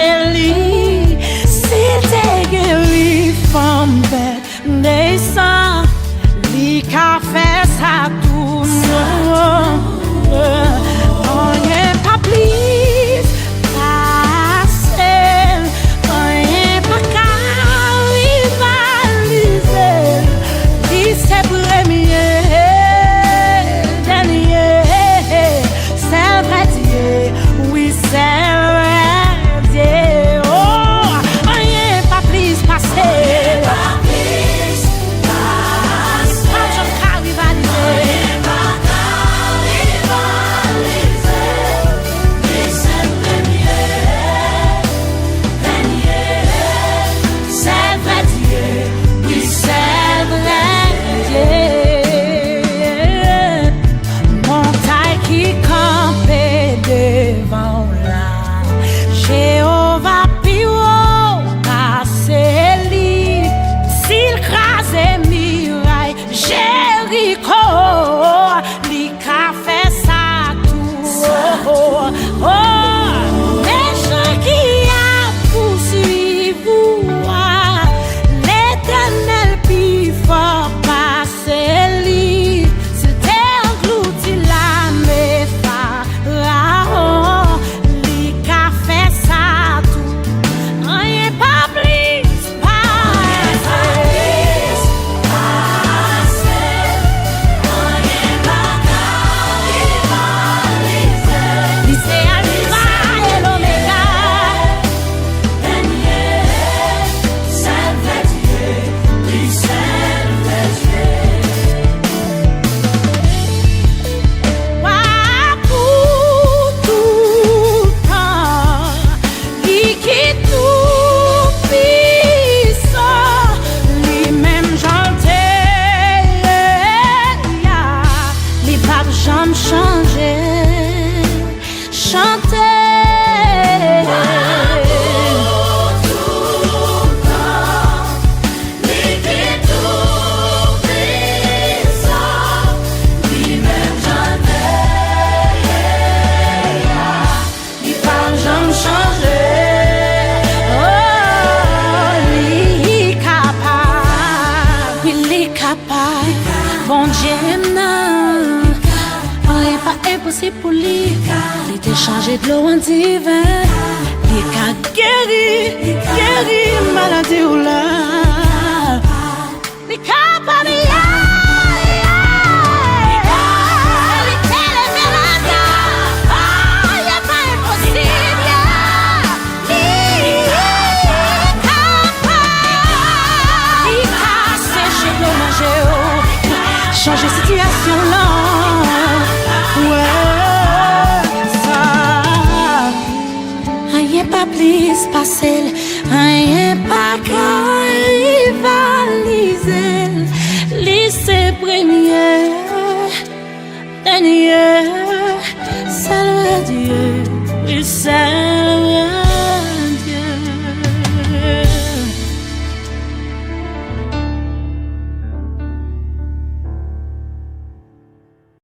passer lui. S'il te guérit from bed, descend, lui qu'a fait ça tout. Rien pas plus passer, rien pas qu'à rivaliser. Lui c'est premier, dernier, c'est vrai Dieu, oui c'est vrai Dieu. Oh, rien pas plus passer. Bondye nan, rien pas impossible pour lui. Il était changé de l'eau en divin. Il a guéri maladie ou là. Il a pas de changer situation là, ouais, ça. Rien pas plus passer, rien pas qu'à rivaliser. Lycée premier, dernier, c'est le Dieu, oui c'est.